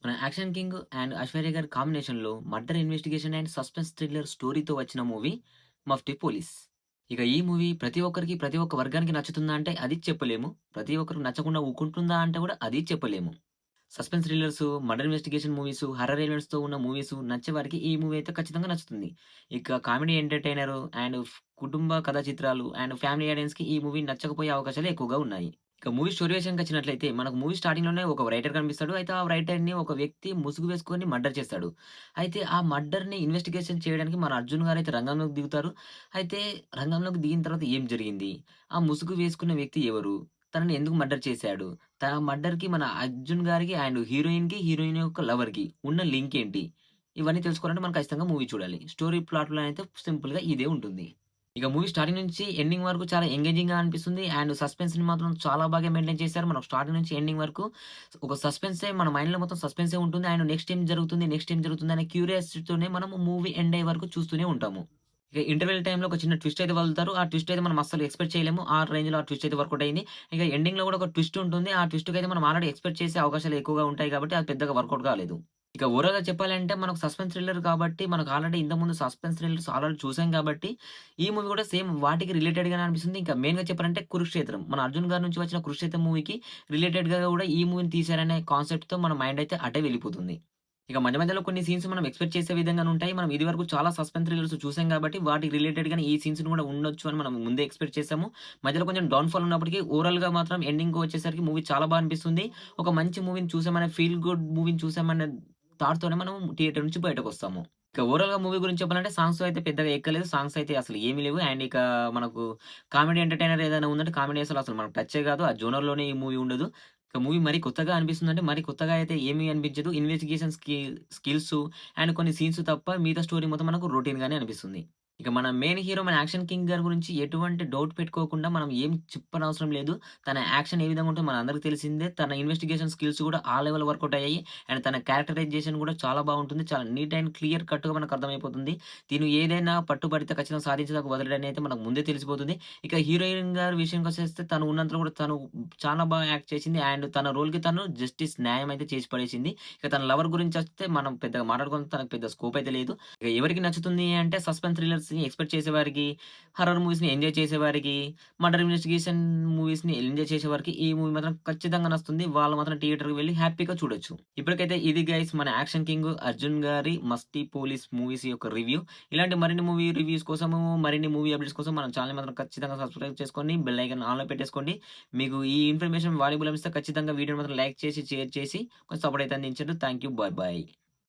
మన 'action king' and 'Aishwarya' గారి కాంబినేషన్‌లో murder investigation and suspense thriller స్టోరీతో వచ్చిన మూవీ 'మఫ్టీ పోలీస్'. ఇక ఈ మూవీ ప్రతి ఒక్కరికి, ప్రతి ఒక్క వర్గానికి నచ్చుతుందా అంటే అది చెప్పలేము. ప్రతి ఒక్కరికి నచ్చకుండా ఊకుంటుందా అంటే కూడా అది చెప్పలేము. Suspense thrillers, murder investigation movies, horror ఎలిమెంట్స్‌తో ఉన్న మూవీసు నచ్చే వారికి ఈ మూవీ అయితే ఖచ్చితంగా నచ్చుతుంది. ఇక కామెడీ ఎంటర్‌టైనరు అండ్ కుటుంబ కథా చిత్రాలు అండ్ ఫ్యామిలీ ఆడియన్స్‌కి ఈ మూవీ నచ్చకపోయే అవకాశాలు ఎక్కువగా ఉన్నాయి. ఇక మూవీ స్టోరీ విషయానికొచ్చినట్లయితే మనకు మూవీ స్టార్టింగ్‌లోనే ఒక రైటర్ కనిపిస్తాడు. అయితే ఆ రైటర్‌ని ఒక వ్యక్తి ముసుగు వేసుకొని మర్డర్ చేస్తాడు. అయితే ఆ మర్డర్‌ని ఇన్వెస్టిగేషన్ చేయడానికి మన అర్జున్ గారైతే రంగంలోకి దిగుతారు. అయితే రంగంలోకి దిగిన తర్వాత ఏం జరిగింది? ఆ ముసుగు వేసుకున్న వ్యక్తి ఎవరు? తనని ఎందుకు మర్డర్ చేశాడు? మర్డర్‌కి మన 'అర్జున్' గారికి అండ్ హీరోయిన్‌కి, హీరోయిన్ యొక్క లవర్‌కి ఉన్న లింక్ ఏంటి? ఇవన్నీ తెలుసుకోవాలంటే మనం ఖచ్చితంగా మూవీ చూడాలి. స్టోరీ ప్లాట్‌లో అయితే సింపుల్‌గా ఇదే ఉంటుంది. ఇక మూవీ స్టార్టింగ్ నుంచి ఎండింగ్ వరకు చాలా ఎంగేజింగ్‌గా అనిపిస్తుంది. అండ్ సస్పెన్స్‌ని మాత్రం చాలా బాగా మెయింటైన్ చేశారు. మనకు స్టార్టింగ్ నుంచి ఎండింగ్ వరకు ఒక సస్పెన్సే మన మైండ్‌లో మొత్తం సస్పెన్సే ఉంటుంది. అండ్ నెక్స్ట్ ఏం జరుగుతుంది? నెక్స్ట్ ఏం జరుగుతుంది? అనే క్యూరియాసిటీతోనే మనము మూవీ ఎండ్ అయ్యే వరకు చూస్తూనే ఉంటాము. ఇక ఇంటర్వెల్ టైమ్‌లో ఒక చిన్న ట్విస్ట్ అయితే వదులుతారు. ఆ ట్విస్ట్ అయితే మనం అస్సలు ఎక్స్‌పెక్ట్ చేయలేము. ఆ రేంజ్‌లో ఆ ట్విస్ట్ అయితే వర్కౌట్ అయింది. ఇక ఎండింగ్‌లో కూడా ఒక ట్విస్ట్ ఉంటుంది. ఆ ట్విస్ట్‌కైతే మనం ఆల్రెడీ ఎక్స్‌పెక్ట్ చేసే అవకాశాలు ఎక్కువగా ఉంటాయి కాబట్టి అది పెద్దగా వర్కౌట్ కాలేదు. ఇక ఓవరాల్‌గా చెప్పాలంటే మనకు సస్పెన్స్ థ్రిల్లర్ కాబట్టి మనకు ఆల్రెడీ ఇంతకుముందు సస్పెన్స్ థ్రిల్లర్స్ ఆల్రెడీ చూసాం కాబట్టి ఈ మూవీ కూడా సేమ్ వాటికి రిలేటెడ్‌గానే అనిపిస్తుంది. ఇంకా మెయిన్‌గా చెప్పాలంటే 'కురుక్షేత్రం' మన 'అర్జున్' గారి నుంచి వచ్చిన 'కురుక్షేత్రం' మూవీకి రిలేటెడ్‌గా కూడా ఈ మూవీని తీశారనే కాన్సెప్ట్‌తో మన మైండ్ అయితే అటే వెళ్ళిపోతుంది. ఇక మధ్య మధ్యలో కొన్ని సీన్స్ మనం ఎక్స్‌పెక్ట్ చేసే విధంగానే ఉంటాయి. మనం ఇదివరకు చాలా సస్పెన్స్ థ్రిల్లర్స్ చూసాం కాబట్టి వాటికి రిలేటెడ్‌గానే ఈ సీన్స్‌ని కూడా ఉండొచ్చు అని మనం ముందే ఎక్స్‌పెక్ట్ చేసాము. మధ్యలో కొంచెం డౌన్‌ఫాల్ ఉన్నప్పటికీ ఓవరాల్‌గా మాత్రం ఎండింగ్‌కి వచ్చేసరికి మూవీ చాలా బా అనిపిస్తుంది. ఒక మంచి మూవీని చూసామనే ఫీల్ గుడ్ మూవీని చూసామనే థాట్‌తోనే మనం థియేటర్ నుంచి బయటకొస్తాము. ఇక ఓవరాల్‌గా మూవీ గురించి చెప్పాలంటే సాంగ్స్ అయితే పెద్దగా ఎక్కలేదు. సాంగ్స్ అయితే అసలు ఏమి లేవు. అండ్ ఇక మనకు కామెడీ ఎంటర్‌టైనర్ ఏదైనా ఉందంటే కామెడీ అసలు మనకు టచ్చే కాదు. ఆ జోనర్‌లోనే ఈ మూవీ ఉండదు. ఇక మూవీ మరీ కొత్తగా అనిపిస్తుందంటే మరీ కొత్తగా అయితే ఏమీ అనిపించదు. ఇన్వెస్టిగేషన్ స్కిల్సు అండ్ కొన్ని సీన్స్ తప్ప మిగతా స్టోరీ మొత్తం మనకు రొటీన్‌గానే అనిపిస్తుంది. ఇక మన మెయిన్ హీరో మన యాక్షన్ కింగ్ గారి గురించి ఎటువంటి డౌట్ పెట్టుకోకుండా మనం ఏం చెప్పనవసరం లేదు. తన యాక్షన్ ఏ విధంగా ఉంటదో మనందరికి తెలిసిందే. తన ఇన్వెస్టిగేషన్ స్కిల్స్ కూడా ఆ లెవెల్ వర్కౌట్ అయ్యాయి. అండ్ తన క్యారెక్టరైజేషన్ కూడా చాలా బావుంటుంది. చాలా నీట్ అండ్ క్లియర్ కట్‌గా మనకు అర్థమైపోతుంది. తిను ఏదైనా పట్టుబడితే ఖచ్చితంగా సాధించేదాకా వదలడని అయితే మనకు ముందే తెలిసిపోతుంది. ఇక హీరోయిన్ గారి విషయానికొచ్చేస్తే తను ఉన్నంతలో కూడా తను చాలా బాగా యాక్ట్ చేసింది. అండ్ తన రోల్‌కి తను జస్టిస్ న్యాయం అయితే చేసి పడేసింది. ఇక తన లవర్ గురించొస్తే మనం పెద్దగా మాట్లాడుకునేంత తనకు పెద్ద స్కోప్ అయితే లేదు. ఇక ఎవరికి నచ్చుతుంది అంటే సస్పెన్స్ థ్రిల్లర్స్‌ని ఎక్స్‌పెక్ట్ చేసేవారికి, హారర్ మూవీస్‌ని ఎంజాయ్ చేసేవారికి, మర్డర్ ఇన్వెస్టిగేషన్ మూవీస్‌ని ఎంజాయ్ చేసేవారికి ఈ మూవీ మాత్రం ఖచ్చితంగా నచ్చుతుంది. వాళ్ళు మాత్రం థియేటర్‌కి వెళ్లి హ్యాపీగా చూడొచ్చు. ఇప్పటికైతే ఇది గైస్ మన 'యాక్షన్ కింగ్' అర్జున్ గారి 'మస్తి పోలీస్' మూవీస్ యొక్క రివ్యూ. ఇలాంటి మరిన్ని మూవీ రివ్యూస్ కోసము, మరిన్ని మూవీ అప్డేట్స్ కోసం మన ఛానెల్‌ని మాత్రం ఖచ్చితంగా సబ్స్క్రైబ్ చేసుకొని బెల్ ఐకాన్ ఆన్‌లో పెట్టేసుకోండి. మీకు ఈ ఇన్ఫర్మేషన్ వాల్యుబుల్ అనిపిస్తే ఖచ్చితంగా వీడియోని మాత్రం లైక్ చేసి, షేర్ చేసి కొంచెం సపోర్ట్ అయితే అందించండి. Thank you. Bye bye.